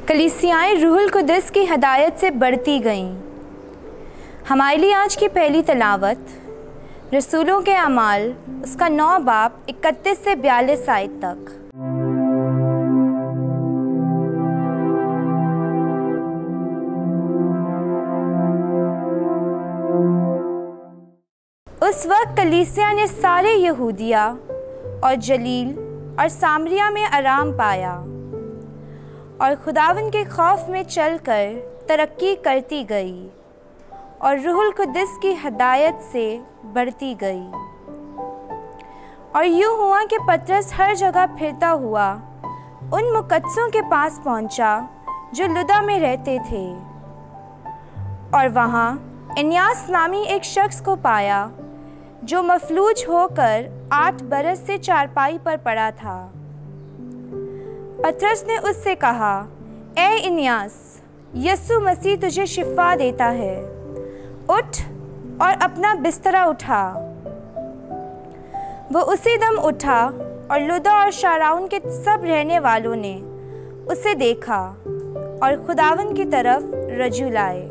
कलीसियाएँ रूहुल कुद्दस की हदायत से बढ़ती गईं। हमारे लिए आज की पहली तलावत रसूलों के अमाल उसका 9 बाब 31 से 42 आयत तक। उस वक्त कलीसिया ने सारे यहूदिया और जलील और सामरिया में आराम पाया और खुदावन के खौफ में चलकर तरक्की करती गई और रूहुल कुद्दस की हदायत से बढ़ती गई। और यूँ हुआ कि पतरस हर जगह फिरता हुआ उन मुकद्दसों के पास पहुंचा जो लुदा में रहते थे, और वहाँ इन्यास नामी एक शख्स को पाया जो मफलूज होकर 8 बरस से चारपाई पर पड़ा था। पतरस ने उससे कहा, ए इन्यास, यीशु मसीह तुझे शिफा देता है, उठ और अपना बिस्तरा उठा। वो उसी दम उठा और लुदा और शाराउन के सब रहने वालों ने उसे देखा और खुदावन की तरफ रजू लाए।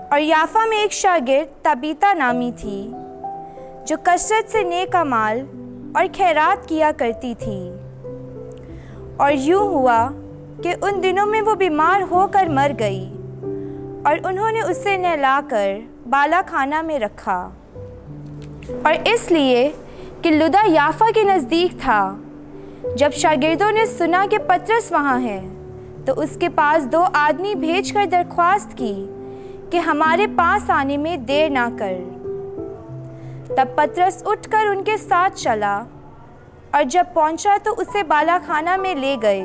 और याफा में एक शागिर्द तबीता नामी थी जो कसरत से नेक अमाल और खैरात किया करती थी। और यूँ हुआ कि उन दिनों में वो बीमार होकर मर गई और उन्होंने उसे नहलाकर बाला खाना में रखा। और इसलिए कि लुदा याफा के नज़दीक था, जब शागिर्दों ने सुना कि पतरस वहाँ है तो उसके पास 2 आदमी भेजकर दरख्वास्त की कि हमारे पास आने में देर ना कर। तब पतरस उठकर उनके साथ चला और जब पहुंचा तो उसे बालाखाना में ले गए।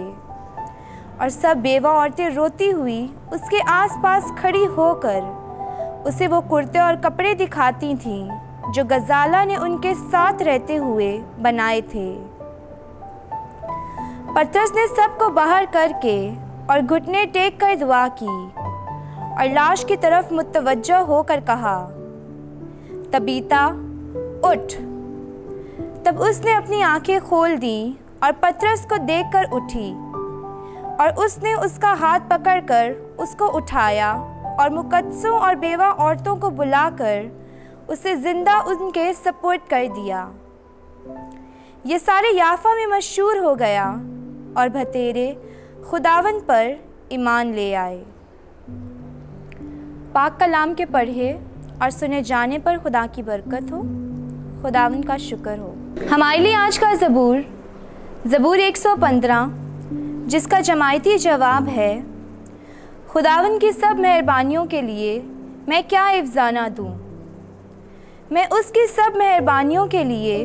और सब बेवा औरतें रोती हुई उसके आसपास खड़ी होकर उसे वो कुर्ते और कपड़े दिखाती थीं जो गजाला ने उनके साथ रहते हुए बनाए थे। पतरस ने सबको बाहर करके और घुटने टेक कर दुआ की और लाश की तरफ मुतवज्जह होकर कहा, तबीता उठ। तब उसने अपनी आंखें खोल दी और पतरस को देखकर उठी, और उसने उसका हाथ पकड़कर उसको उठाया और मुकद्दसों और बेवा औरतों को बुलाकर उसे जिंदा उनके सपुर्द कर दिया। ये सारे याफा में मशहूर हो गया और भतेरे खुदावन पर ईमान ले आए। पाक कलाम के पढ़े और सुने जाने पर खुदा की बरकत हो, खुदावन का शुक्र हो। हमारे लिए आज का ज़बूर 115, जिसका जमायती जवाब है, खुदावन की सब मेहरबानियों के लिए मैं क्या इफ़्ज़ाना दूँ। मैं उसकी सब मेहरबानियों के लिए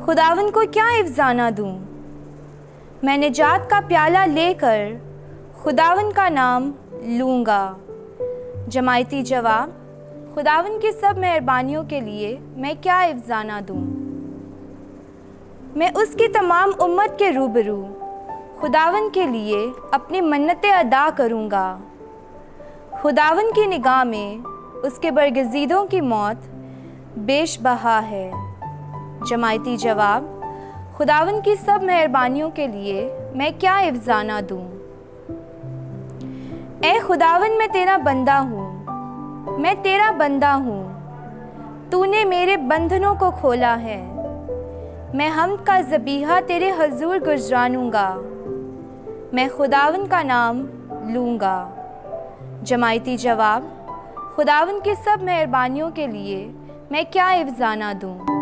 खुदावन को क्या इफ़्ज़ाना दूँ। मैं निजात का प्याला लेकर खुदावन का नाम लूँगा। जमायती जवाब, खुदावन की सब मेहरबानियों के लिए मैं क्या इफ़्ज़ाना दूँ। मैं उसकी तमाम उम्मत के रूबरू खुदावन के लिए अपनी मन्नतें अदा करूँगा। खुदावन की निगाह में उसके बरगज़ीदों की मौत बेशबहा है। जमायती जवाब, खुदावन की सब मेहरबानियों के लिए मैं क्या इफ़्ज़ाना दूँ। ए खुदावन, मैं तेरा बंदा हूँ, मैं तेरा बंदा हूँ। तूने मेरे बंधनों को खोला है। मैं हम्द का ज़बीहा तेरे हज़ूर गुज़रानूँगा। मैं खुदावन का नाम लूँगा। जमायती जवाब, खुदावन की सब मेहरबानियों के लिए मैं क्या इफ़्ज़ाना दूँ।